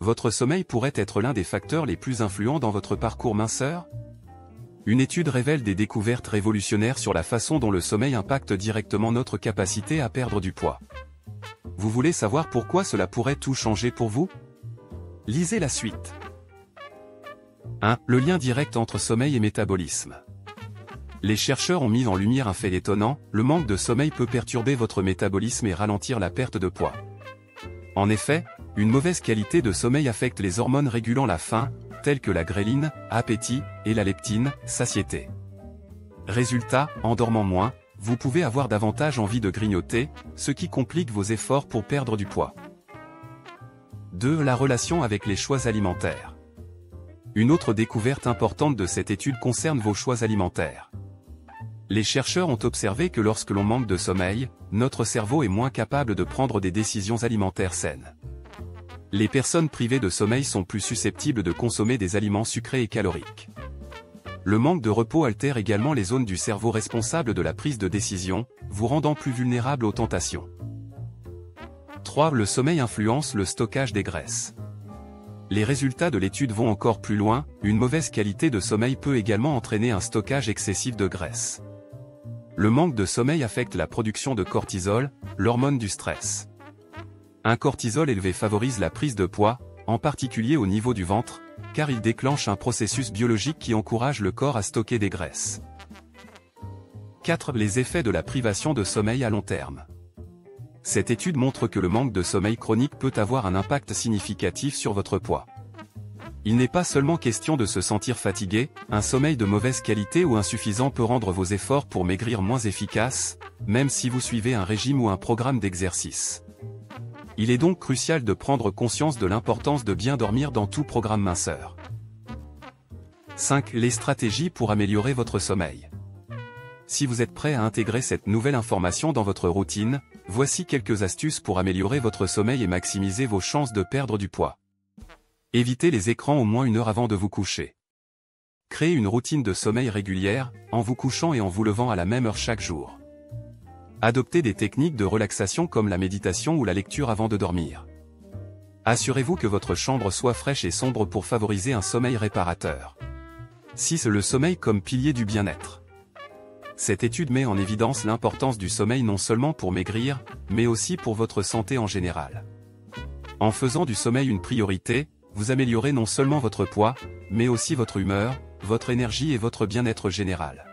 votre sommeil pourrait être l'un des facteurs les plus influents dans votre parcours minceur? Une étude révèle des découvertes révolutionnaires sur la façon dont le sommeil impacte directement notre capacité à perdre du poids. Vous voulez savoir pourquoi cela pourrait tout changer pour vous? Lisez la suite. 1. Le lien direct entre sommeil et métabolisme. Les chercheurs ont mis en lumière un fait étonnant, le manque de sommeil peut perturber votre métabolisme et ralentir la perte de poids. En effet, une mauvaise qualité de sommeil affecte les hormones régulant la faim, telles que la gréline, appétit, et la leptine, satiété. Résultat, en dormant moins, vous pouvez avoir davantage envie de grignoter, ce qui complique vos efforts pour perdre du poids. 2. La relation avec les choix alimentaires. Une autre découverte importante de cette étude concerne vos choix alimentaires. Les chercheurs ont observé que lorsque l'on manque de sommeil, notre cerveau est moins capable de prendre des décisions alimentaires saines. Les personnes privées de sommeil sont plus susceptibles de consommer des aliments sucrés et caloriques. Le manque de repos altère également les zones du cerveau responsables de la prise de décision, vous rendant plus vulnérable aux tentations. 3. Le sommeil influence le stockage des graisses. Les résultats de l'étude vont encore plus loin, une mauvaise qualité de sommeil peut également entraîner un stockage excessif de graisse. Le manque de sommeil affecte la production de cortisol, l'hormone du stress. Un cortisol élevé favorise la prise de poids, en particulier au niveau du ventre, car il déclenche un processus biologique qui encourage le corps à stocker des graisses. 4. Les effets de la privation de sommeil à long terme. Cette étude montre que le manque de sommeil chronique peut avoir un impact significatif sur votre poids. Il n'est pas seulement question de se sentir fatigué, un sommeil de mauvaise qualité ou insuffisant peut rendre vos efforts pour maigrir moins efficaces, même si vous suivez un régime ou un programme d'exercice. Il est donc crucial de prendre conscience de l'importance de bien dormir dans tout programme minceur. 5. Les stratégies pour améliorer votre sommeil. Si vous êtes prêt à intégrer cette nouvelle information dans votre routine, voici quelques astuces pour améliorer votre sommeil et maximiser vos chances de perdre du poids. Évitez les écrans au moins 1 heure avant de vous coucher. Créez une routine de sommeil régulière, en vous couchant et en vous levant à la même heure chaque jour. Adoptez des techniques de relaxation comme la méditation ou la lecture avant de dormir. Assurez-vous que votre chambre soit fraîche et sombre pour favoriser un sommeil réparateur. 6. Le sommeil comme pilier du bien-être. Cette étude met en évidence l'importance du sommeil non seulement pour maigrir, mais aussi pour votre santé en général. En faisant du sommeil une priorité, vous améliorez non seulement votre poids, mais aussi votre humeur, votre énergie et votre bien-être général.